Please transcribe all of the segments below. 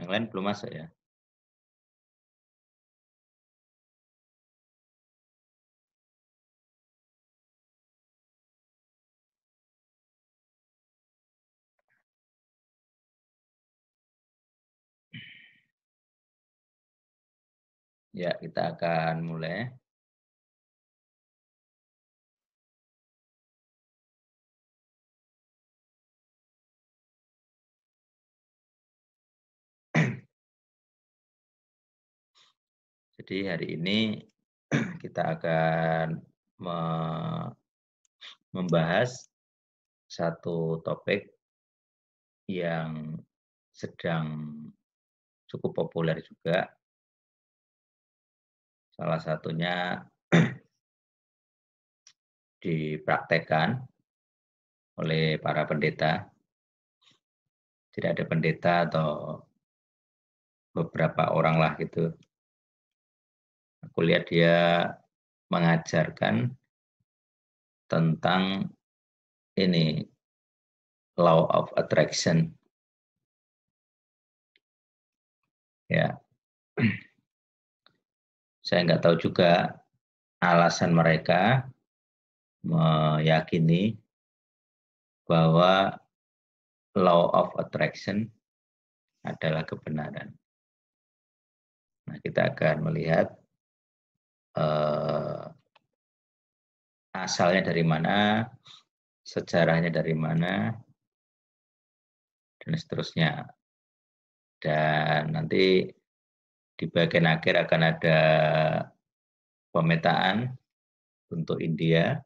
Yang lain belum masuk ya? Ya, kita akan mulai. Jadi hari ini kita akan membahas satu topik yang sedang cukup populer juga. Salah satunya dipraktekkan oleh para pendeta. Jadi ada pendeta atau beberapa orang lah gitu. Aku lihat dia mengajarkan tentang ini law of attraction. Ya, saya nggak tahu juga alasan mereka meyakini bahwa law of attraction adalah kebenaran. Nah, kita akan melihat asalnya dari mana, sejarahnya dari mana, dan seterusnya. Dan nanti di bagian akhir akan ada pemetaan untuk India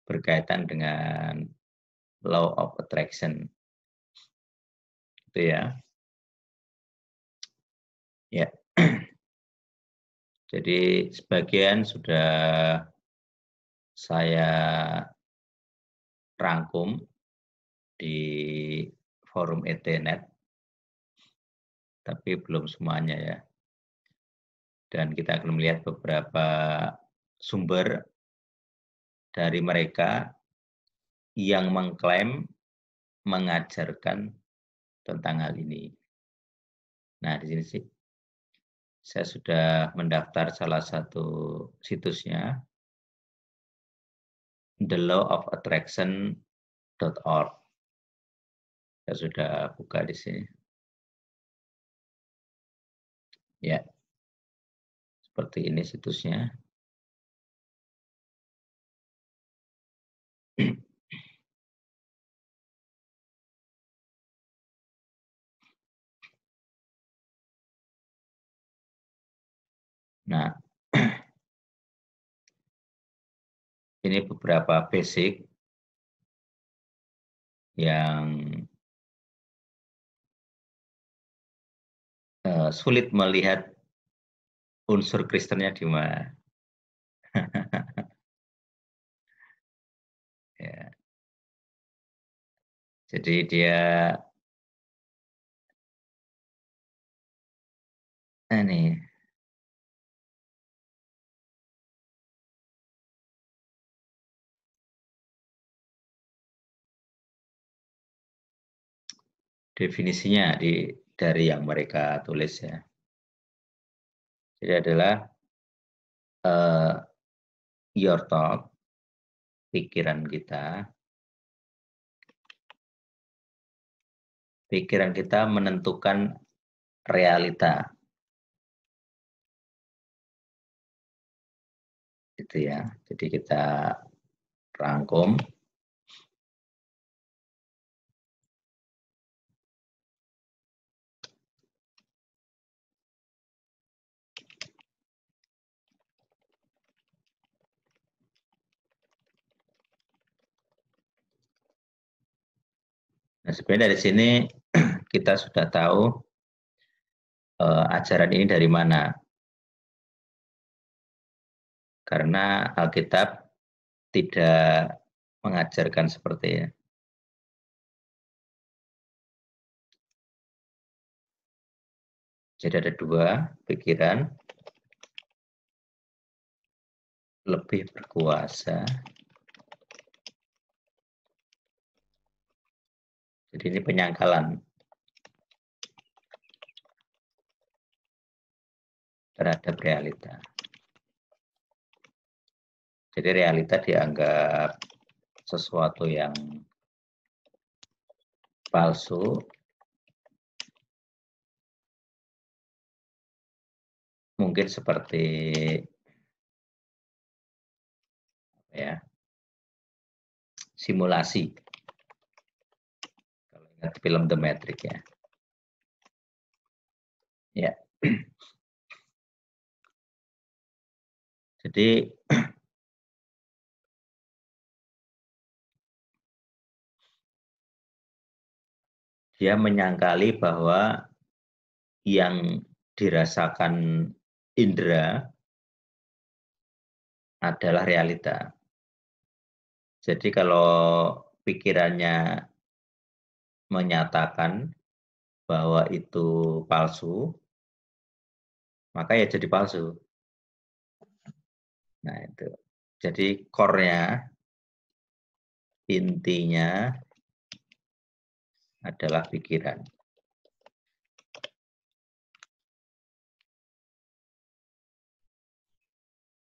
berkaitan dengan law of attraction. Itu ya. Ya. Jadi sebagian sudah saya rangkum di forum ETNet, tapi belum semuanya ya. Dan kita akan melihat beberapa sumber dari mereka yang mengklaim mengajarkan tentang hal ini. Nah, di sini sih saya sudah mendaftar salah satu situsnya, thelawofattraction.org. Saya sudah buka di sini. Ya, seperti ini situsnya. Nah, ini beberapa basic yang sulit melihat unsur Kristennya di mana. Ya. Jadi dia ini definisinya dari yang mereka tulis ya. Jadi adalah your thought, pikiran kita menentukan realita. Gitu ya. Jadi kita rangkum. Nah, sebenarnya dari sini kita sudah tahu ajaran ini dari mana. Karena Alkitab tidak mengajarkan seperti ini. Jadi ada dua pikiran, lebih berkuasa. Jadi ini penyangkalan. terhadap realita. Jadi realita dianggap sesuatu yang palsu, mungkin seperti ya, simulasi. Kalau ingat film The Matrix ya. Ya. Jadi dia menyangkali bahwa yang dirasakan indera adalah realita. Jadi kalau pikirannya menyatakan bahwa itu palsu, maka ya jadi palsu. Nah itu. Jadi core-nya, intinya adalah pikiran.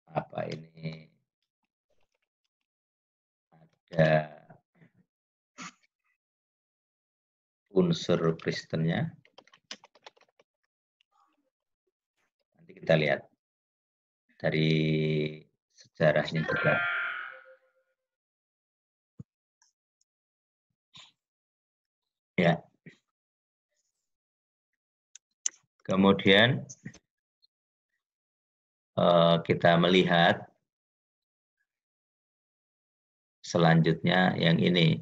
Apa ini? Ada unsur Kristennya. Nanti kita lihat dari sejarahnya juga. Ya. Kemudian kita melihat selanjutnya yang ini.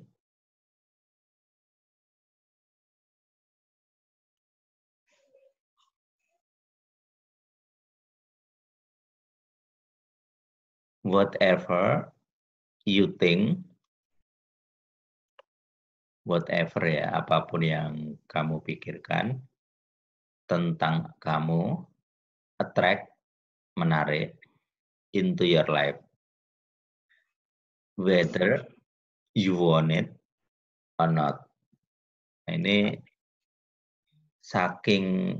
Whatever you think, whatever ya, apapun yang kamu pikirkan tentang kamu, attract, menarik, into your life. Whether you want it or not. Nah, ini saking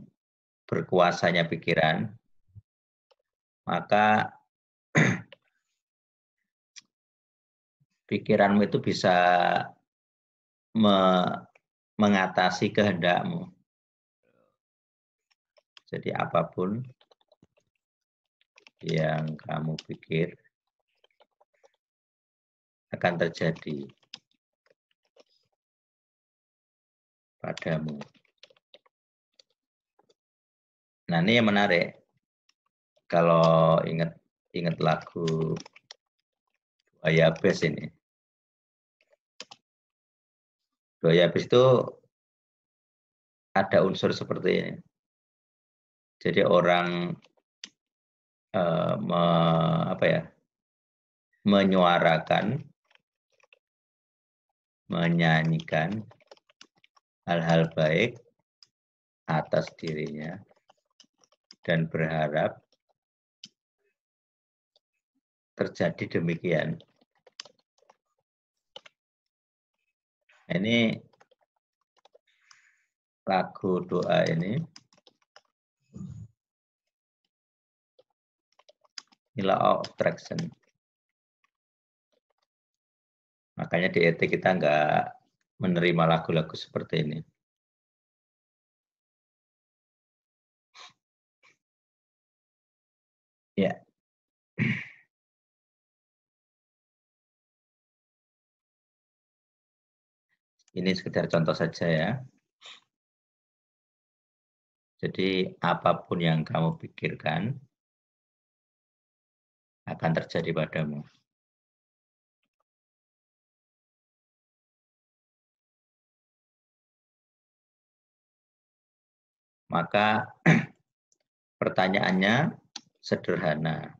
berkuasanya pikiran, maka pikiranmu itu bisa mengatasi kehendakmu. Jadi apapun yang kamu pikir akan terjadi padamu. Nah, ini yang menarik. Kalau ingat lagu Buaya Bes ini. Buaya Bes itu ada unsur seperti ini. Jadi orang menyuarakan, menyanyikan hal-hal baik atas dirinya dan berharap terjadi demikian. Ini lagu doa ini law of attraction. Makanya di ET kita nggak menerima lagu-lagu seperti ini. Ya. Ini sekedar contoh saja ya. Jadi apapun yang kamu pikirkan akan terjadi padamu. Maka pertanyaannya sederhana.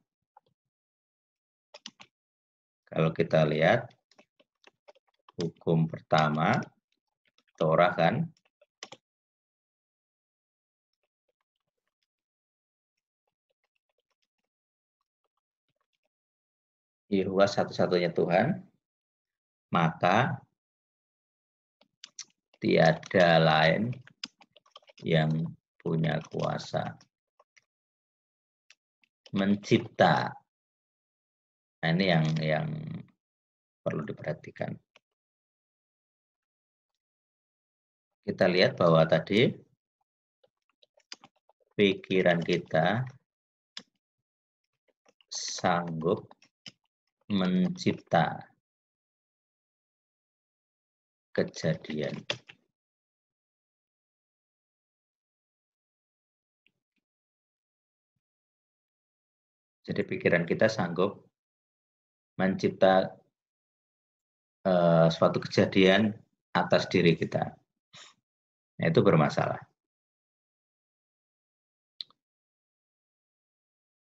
Kalau kita lihat hukum pertama, Torah kan, Yehuwa satu-satunya Tuhan, maka tiada lain yang punya kuasa mencipta. Nah, ini yang perlu diperhatikan. Kita lihat bahwa tadi pikiran kita sanggup mencipta kejadian. Jadi pikiran kita sanggup mencipta suatu kejadian atas diri kita. Nah, itu bermasalah.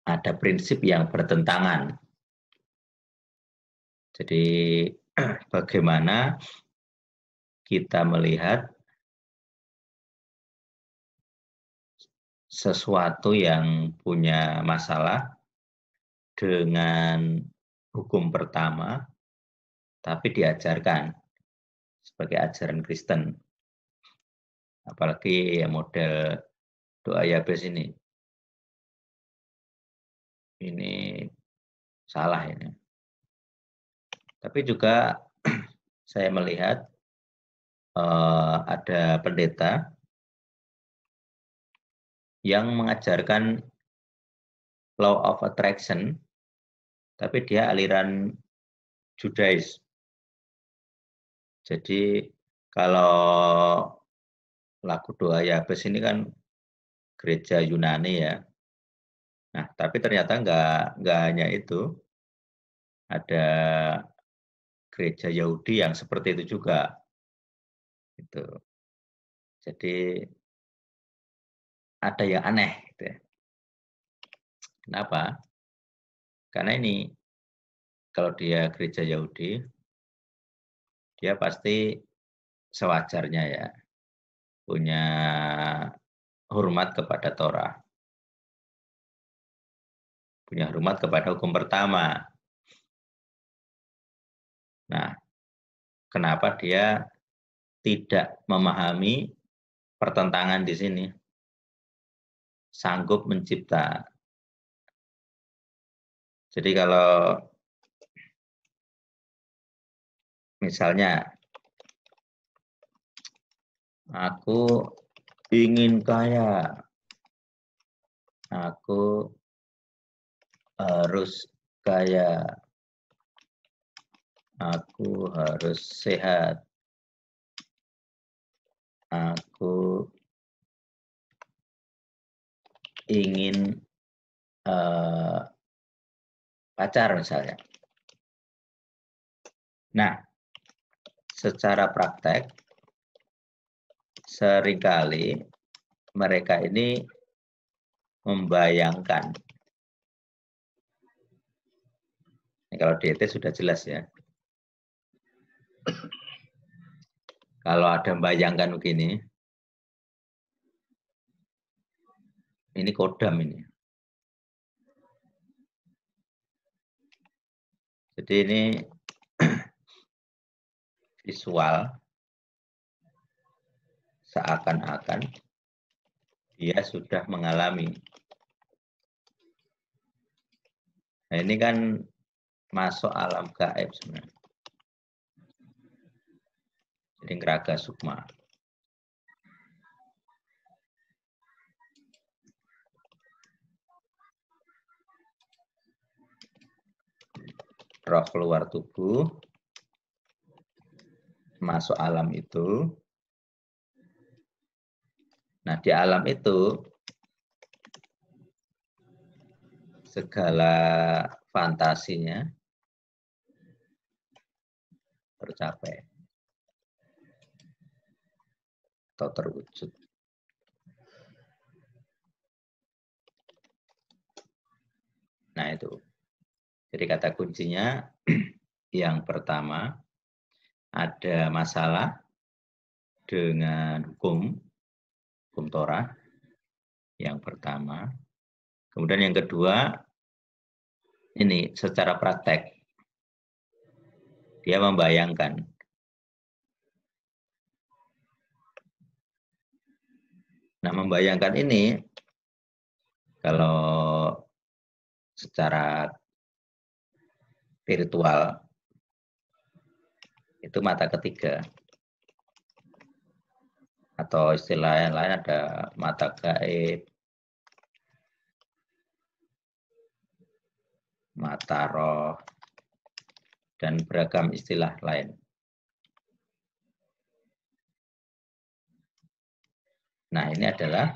Ada prinsip yang bertentangan. Jadi bagaimana kita melihat sesuatu yang punya masalah dengan hukum pertama, tapi diajarkan sebagai ajaran Kristen. Apalagi ya model doa Yabes ini. Ini salah ini. Tapi juga saya melihat ada pendeta yang mengajarkan law of attraction, tapi dia aliran Judais. Jadi kalau lagu doa Yabes ini kan gereja Yunani ya. Nah, tapi ternyata nggak hanya itu. Ada gereja Yahudi yang seperti itu juga. Gitu. Jadi ada yang aneh. Gitu ya. Kenapa? Karena ini kalau dia gereja Yahudi, dia pasti sewajarnya ya punya hormat kepada Torah, punya hormat kepada hukum pertama. Nah, kenapa dia tidak memahami pertentangan di sini? Sanggup mencipta. Jadi kalau misalnya aku ingin kaya, aku harus kaya, aku harus sehat, aku ingin pacar misalnya. Nah, secara praktek seringkali mereka ini membayangkan. Ini kalau DT sudah jelas ya. Kalau ada membayangkan begini, ini kodam ini. Jadi ini visual seakan-akan dia sudah mengalami. Nah, ini kan masuk alam gaib sebenarnya. Jadi ngeraga sukma. Roh keluar tubuh, masuk alam itu. Nah, di alam itu segala fantasinya tercapai atau terwujud. Nah, itu. Jadi kata kuncinya yang pertama ada masalah dengan hukum Torah yang pertama. Kemudian yang kedua ini secara praktek dia membayangkan. Nah, membayangkan ini kalau secara virtual itu mata ketiga. Atau istilah yang lain ada mata gaib, mata roh, dan beragam istilah lain. Nah, ini adalah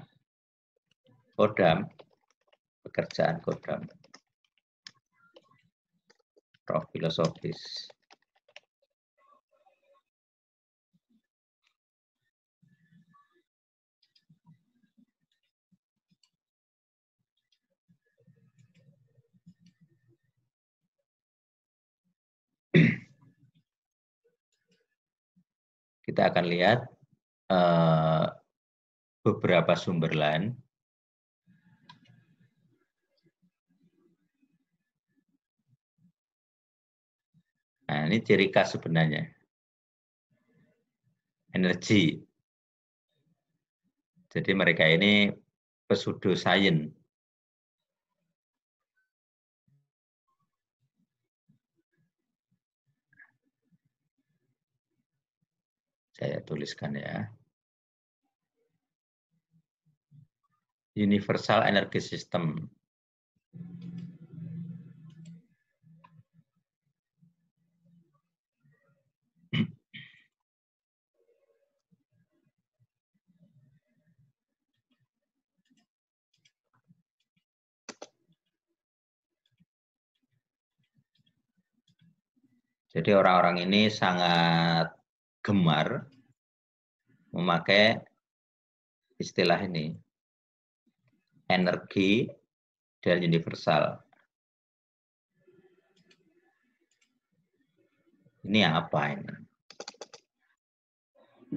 kodam, pekerjaan kodam, roh filosofis. Kita akan lihat beberapa sumber lain. Nah, ini ciri khas sebenarnya. Energi. Jadi mereka ini pseudosains. Saya tuliskan ya. Universal Energy System. Jadi orang-orang ini sangat gemar memakai istilah ini, energi dan universal. Ini apa ini?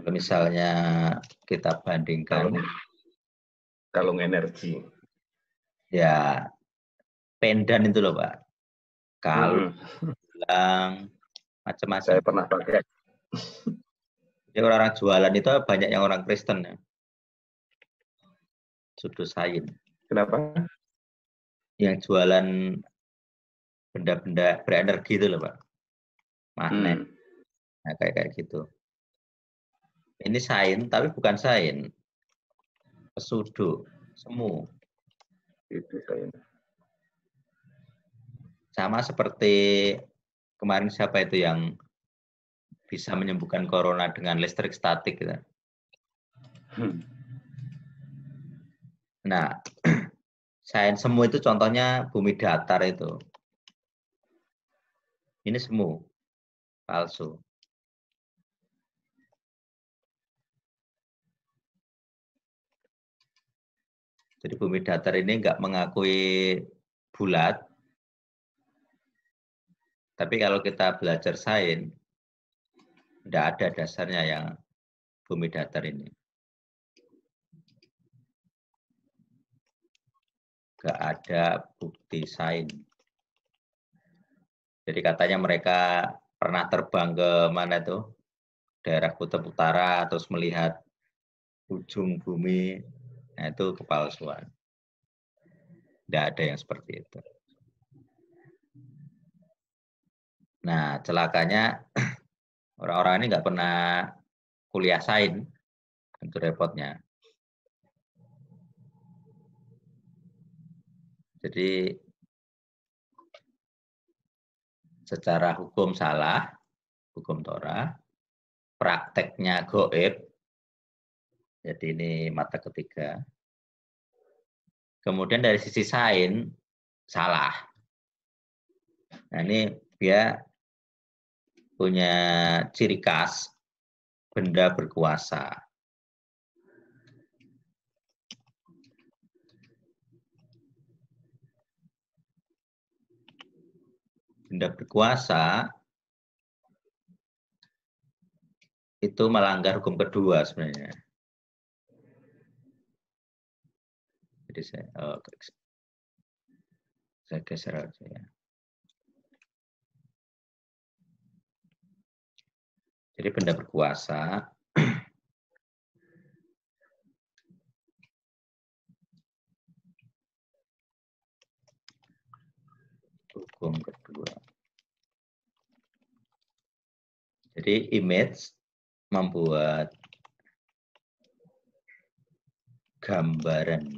Kalau misalnya kita bandingkan kalung energi. Ya, pendan itu loh, Pak. Kalung, gelang, macam-macam. Saya pernah pakai. Jadi orang-orang jualan itu banyak yang orang Kristen ya. Pseudosains. Kenapa? Yang jualan benda-benda berenergi itu loh, Pak. Magnet. Nah, kayak gitu. Ini sains, tapi bukan sains. Pseudo, semu. Itu sains. Sama seperti kemarin siapa itu yang bisa menyembuhkan corona dengan listrik statik gitu. Nah, sains semu itu contohnya bumi datar itu. Ini semu, palsu. Jadi bumi datar ini nggak mengakui bulat, tapi kalau kita belajar sains, tidak ada dasarnya yang bumi datar ini. Nggak ada bukti sains. Jadi katanya mereka pernah terbang ke mana tuh, daerah kutub utara, terus melihat ujung bumi, nah itu kepalsuan. Tidak ada yang seperti itu. Nah, celakanya orang-orang ini nggak pernah kuliah sains, itu repotnya. Jadi secara hukum salah, hukum Torah, prakteknya goib, jadi ini mata ketiga. Kemudian dari sisi sains, salah. Nah ini dia punya ciri khas benda berkuasa. Benda berkuasa itu melanggar hukum kedua sebenarnya. Jadi saya geser aja ya. Jadi benda berkuasa Hukum kedua. Jadi image membuat gambaran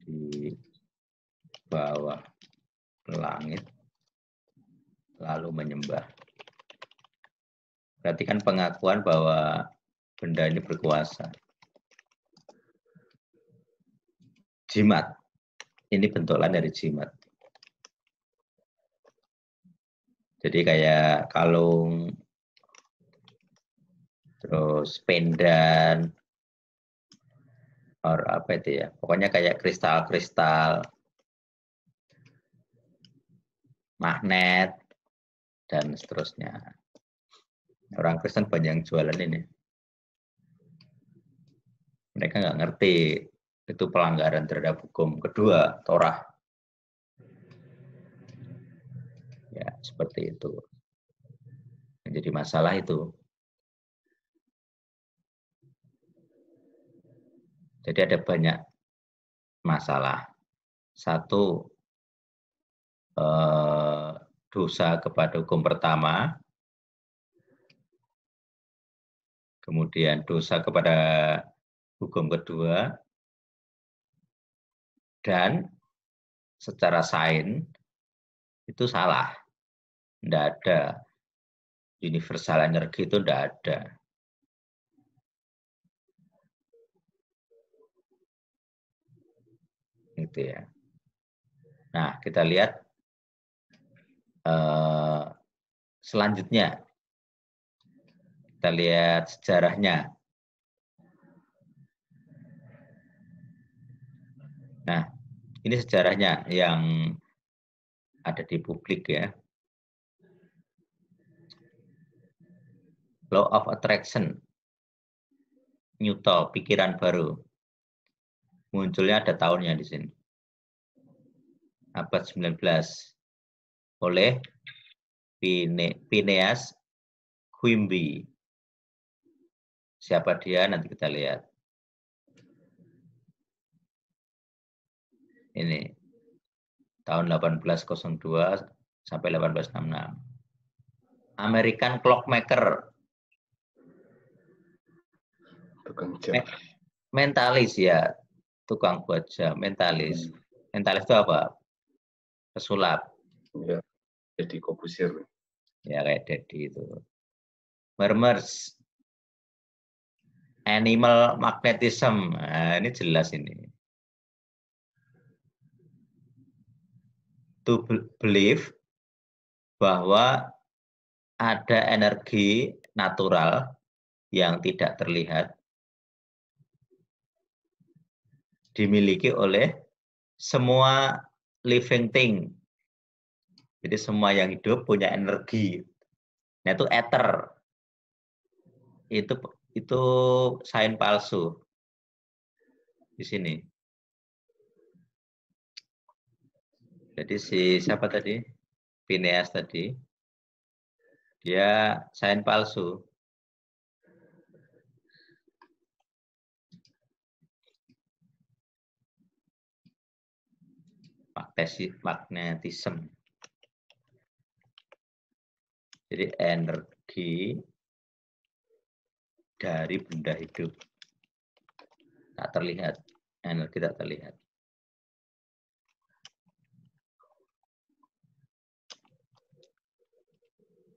di bawah langit lalu menyembah. Berarti kan pengakuan bahwa benda ini berkuasa. Jimat. Ini bentukan dari jimat. Jadi kayak kalung, terus pendan, or apa itu ya. Pokoknya kayak kristal-kristal, magnet, dan seterusnya. Orang Kristen banyak yang jualan ini. Mereka nggak ngerti itu pelanggaran terhadap hukum kedua, Torah. Ya, seperti itu. Yang jadi masalah itu. Jadi ada banyak masalah. Satu, dosa kepada hukum pertama. Kemudian dosa kepada hukum kedua. Dan secara sains itu salah. Tidak ada. Universal energi itu tidak ada. Gitu ya. Nah, kita lihat selanjutnya. Kita lihat sejarahnya. Nah, ini sejarahnya yang ada di publik ya. Law of Attraction. Newton, pikiran baru. Munculnya ada tahunnya di sini. Abad 19. Oleh Phineas Quimby. Siapa dia nanti kita lihat. Ini tahun 1802 sampai 1866. American Clockmaker. Tukang jam. Mentalis ya, tukang buat jam, mentalis. Mentalis itu apa? Pesulap. Ya, jadi Corbusier. Ya kayak Dedi itu. Mermers. Animal magnetism. Nah, ini jelas ini. To believe bahwa ada energi natural yang tidak terlihat dimiliki oleh semua living thing. Jadi semua yang hidup punya energi. Nah, itu ether. Itu sains palsu. Di sini. Jadi siapa tadi? Phineas tadi. Dia sains palsu. Magnetism. Jadi energi dari benda hidup. Tak terlihat. Energi tak terlihat.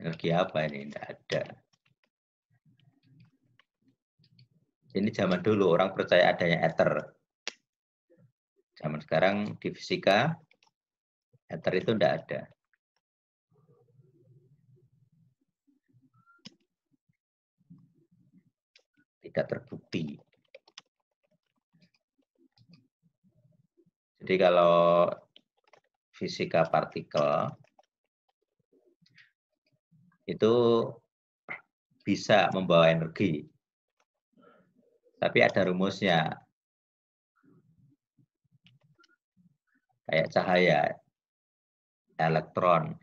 Energi apa ini? Tidak ada. Ini zaman dulu orang percaya adanya ether. Zaman sekarang di fisika, ether itu tidak ada. Tidak terbukti. Jadi kalau fisika partikel itu bisa membawa energi. Tapi ada rumusnya. Kayak cahaya, elektron,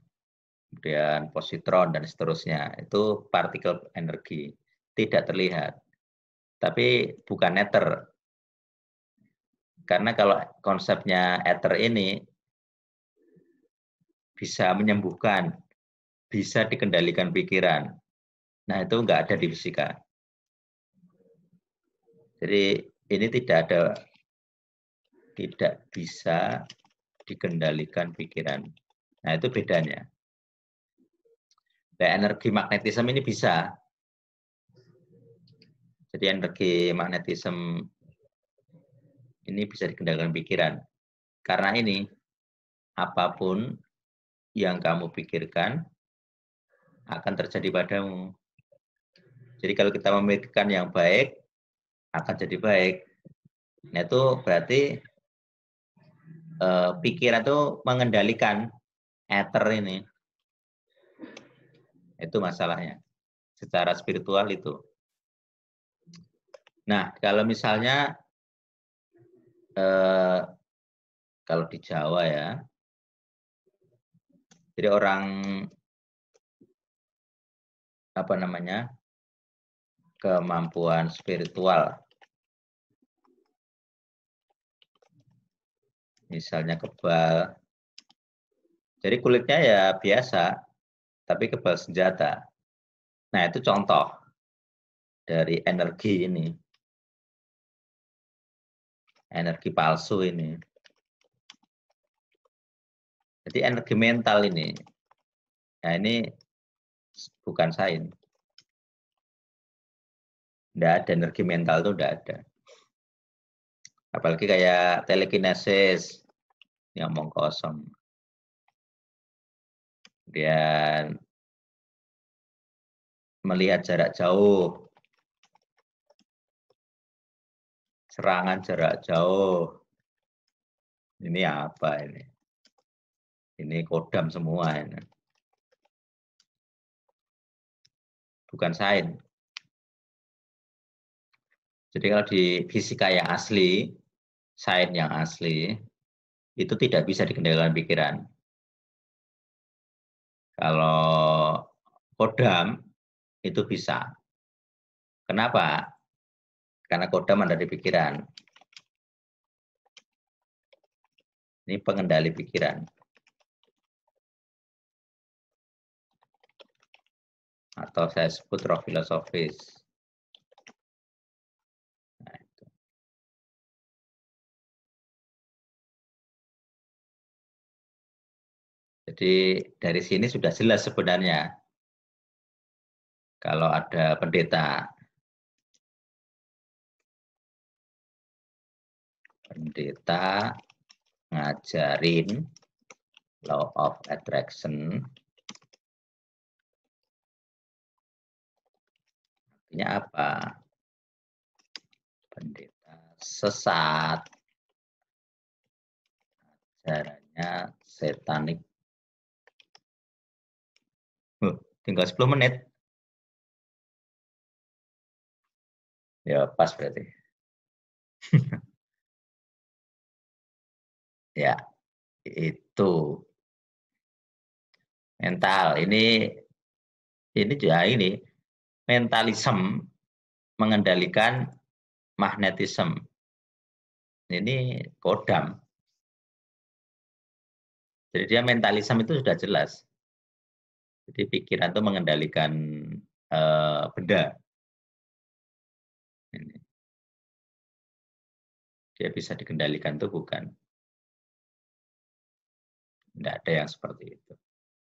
kemudian positron, dan seterusnya. Itu partikel energi. Tidak terlihat. Tapi bukan ether. Karena kalau konsepnya ether ini, bisa menyembuhkan, bisa dikendalikan pikiran. Nah, itu enggak ada di fisika. Jadi ini tidak bisa dikendalikan pikiran. Nah, itu bedanya. Nah, energi magnetisme ini bisa. Jadi energi magnetisme ini bisa dikendalikan pikiran. Karena ini, apapun yang kamu pikirkan akan terjadi padamu. Jadi kalau kita memikirkan yang baik, akan jadi baik. Nah, itu berarti pikiran itu mengendalikan ether ini. Itu masalahnya. Secara spiritual itu. Nah, kalau misalnya kalau di Jawa ya, jadi orang apa namanya, kemampuan spiritual, misalnya kebal, jadi kulitnya ya biasa, tapi kebal senjata. Nah, itu contoh dari energi ini, energi palsu ini. Jadi energi mental ini, nah ini bukan sains. Tidak ada energi mental itu, tidak ada. Apalagi kayak telekinesis, yang ngomong kosong. Kemudian melihat jarak jauh, serangan jarak jauh. Ini apa ini? Ini kodam semua ini. Bukan sains. Jadi kalau di fisika yang asli, sains yang asli, itu tidak bisa dikendalikan pikiran. Kalau kodam, itu bisa. Kenapa? Karena kodam ada di pikiran. Ini pengendali pikiran. Atau saya sebut roh filosofis. Nah, itu. Jadi dari sini sudah jelas sebenarnya. Kalau ada pendeta ngajarin law of attraction, artinya apa? Pendeta sesat, ajarannya satanik. Tinggal 10 menit. Ya, pas berarti. Ya, itu mental. Ini juga ini mentalisme mengendalikan magnetisme. Ini kodam. Jadi dia mentalisme itu sudah jelas. Jadi pikiran itu mengendalikan benda. Ini. Dia bisa dikendalikan itu bukan. Tidak ada yang seperti itu.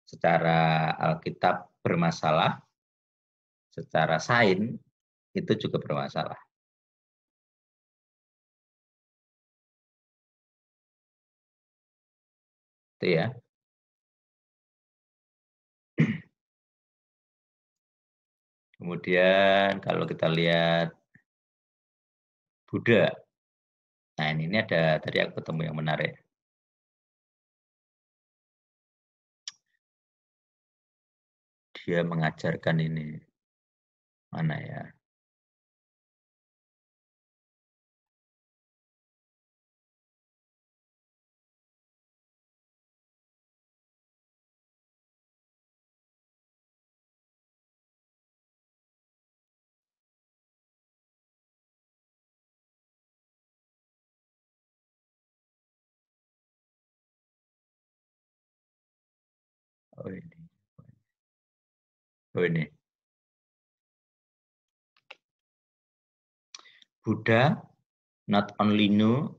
Secara Alkitab bermasalah, secara sains itu juga bermasalah. Itu ya. Kemudian kalau kita lihat Buddha, nah ini ada tadi aku ketemu yang menarik. Dia mengajarkan ini, mana ya? Oh ini. Oh ini. Buddha not only knew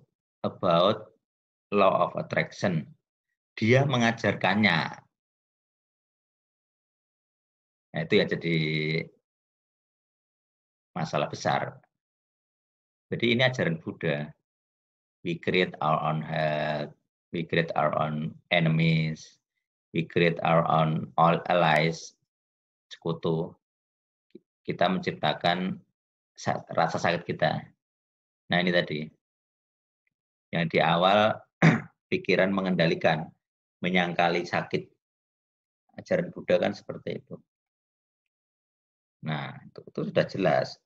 about law of attraction, dia mengajarkannya. Nah, itu yang jadi masalah besar. Jadi ini ajaran Buddha. We create our own hell, we create our own enemies, we create our own all allies, sekutu. Kita menciptakan rasa sakit kita. Nah ini tadi. Yang di awal pikiran mengendalikan, menyangkali sakit. Ajaran Buddha kan seperti itu. Nah, itu sudah jelas.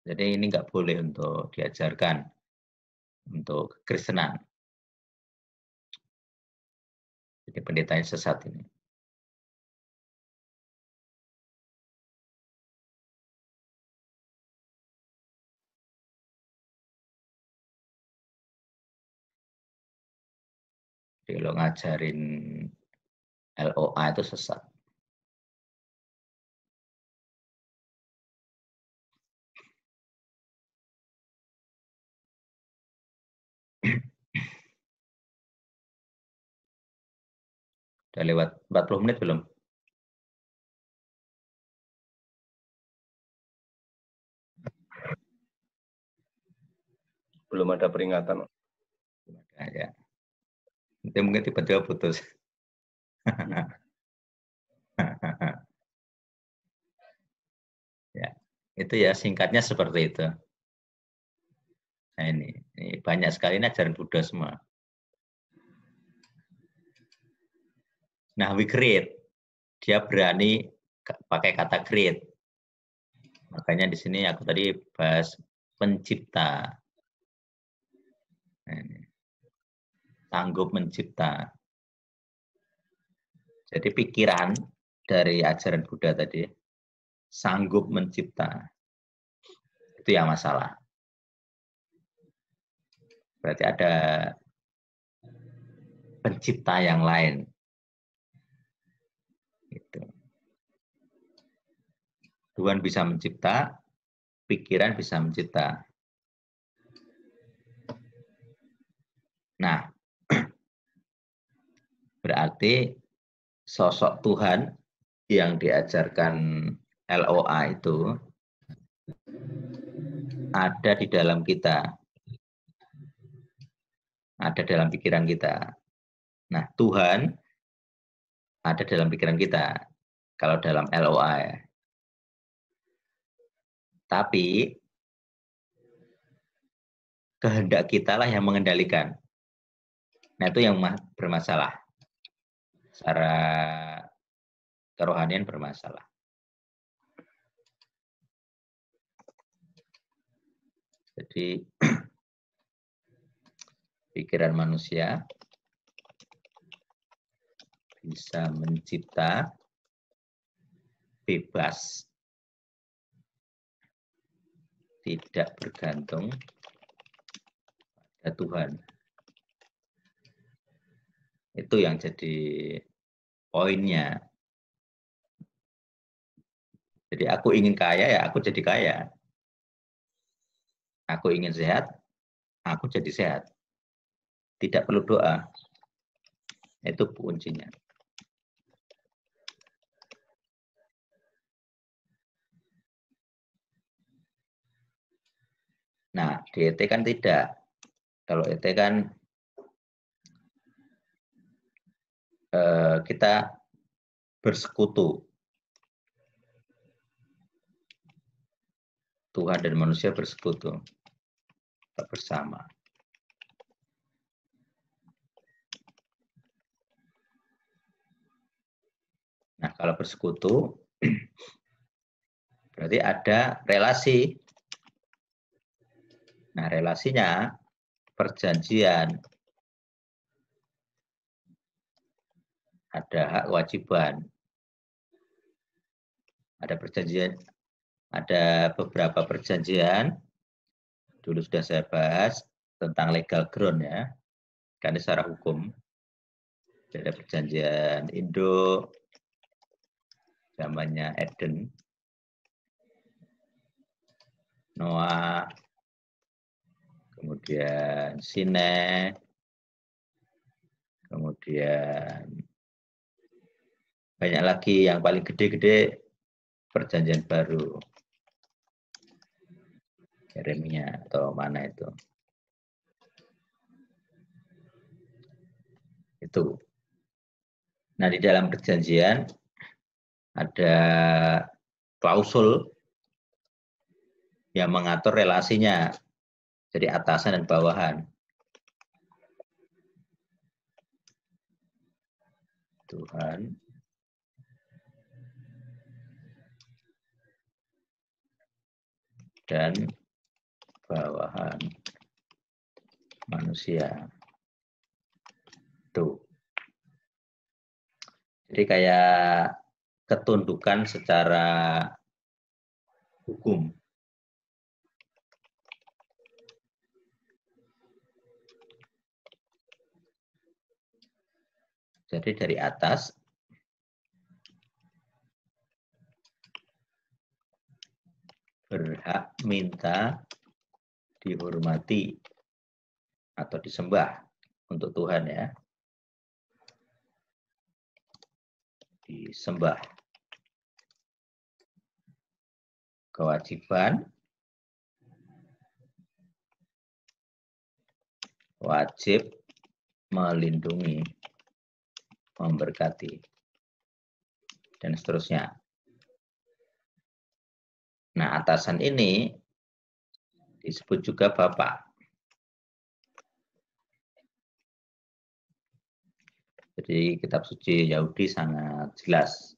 Jadi ini nggak boleh untuk diajarkan untuk kekristenan. Jadi pendetanya sesat ini. Jadi kalau ngajarin LOA itu sesat. Udah lewat 40 menit belum? Belum ada peringatan. Nah, ya. Nanti mungkin tiba-tiba putus. Ya, itu ya singkatnya seperti itu. Nah ini banyak sekali ini ajaran Buddha semua. Nah, we create, dia berani pakai kata create. Makanya di sini aku tadi bahas pencipta. Nah, ini. Sanggup mencipta. Jadi pikiran dari ajaran Buddha tadi sanggup mencipta. Itu yang masalah. Berarti ada pencipta yang lain. Gitu. Tuhan bisa mencipta, pikiran bisa mencipta. Nah, berarti sosok Tuhan yang diajarkan LOA itu ada di dalam kita. Ada dalam pikiran kita. Nah, Tuhan ada dalam pikiran kita. Kalau dalam LOA ya. Tapi kehendak kita lah yang mengendalikan. Nah, itu yang bermasalah. Secara kerohanian bermasalah. Jadi pikiran manusia bisa mencipta bebas, tidak bergantung pada Tuhan. Itu yang jadi poinnya. Jadi aku ingin kaya ya aku jadi kaya. Aku ingin sehat, aku jadi sehat. Tidak perlu doa. Itu kuncinya. Nah, di ET kan tidak. Kalau ET kan kita bersekutu. Tuhan dan manusia bersekutu bersama. Nah, kalau bersekutu berarti ada relasi. Nah, relasinya perjanjian. Ada hak kewajiban. Ada perjanjian, ada beberapa perjanjian. Dulu sudah saya bahas tentang legal ground ya. Kan secara hukum. Ada perjanjian Indo, zamannya Eden, Noah, kemudian Sinai, kemudian banyak lagi yang paling gede-gede perjanjian baru. Yeremia atau mana itu. Itu. Nah, di dalam perjanjian ada klausul yang mengatur relasinya. Jadi atasan dan bawahan. Tuhan dan bawahan manusia. Tuh. Jadi kayak ketundukan secara hukum. Jadi dari atas berhak minta dihormati atau disembah untuk Tuhan ya. Disembah. Kewajiban wajib melindungi, memberkati, dan seterusnya. Nah, atasan ini disebut juga Bapak. Jadi kitab suci Yahudi sangat jelas.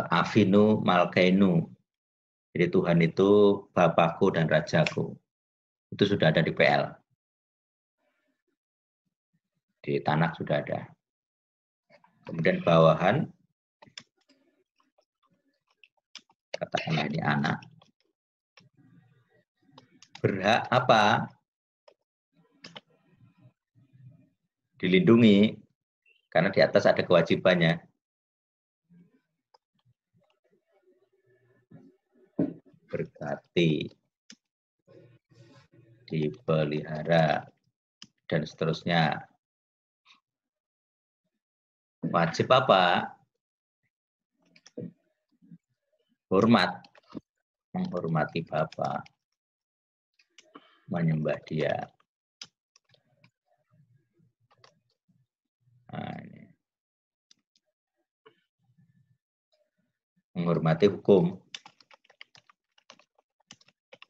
Avinu Malkeinu. Jadi Tuhan itu Bapakku dan Rajaku. Itu sudah ada di PL. Di Tanakh sudah ada. Kemudian bawahan, katakanlah ini anak. Berhak apa? Dilindungi, karena di atas ada kewajibannya. Berkati, dipelihara, dan seterusnya. Wajib apa? Hormat. Menghormati Bapak. Menyembah Dia. Nah, ini. Menghormati hukum.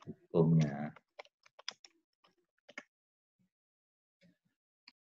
Hukumnya.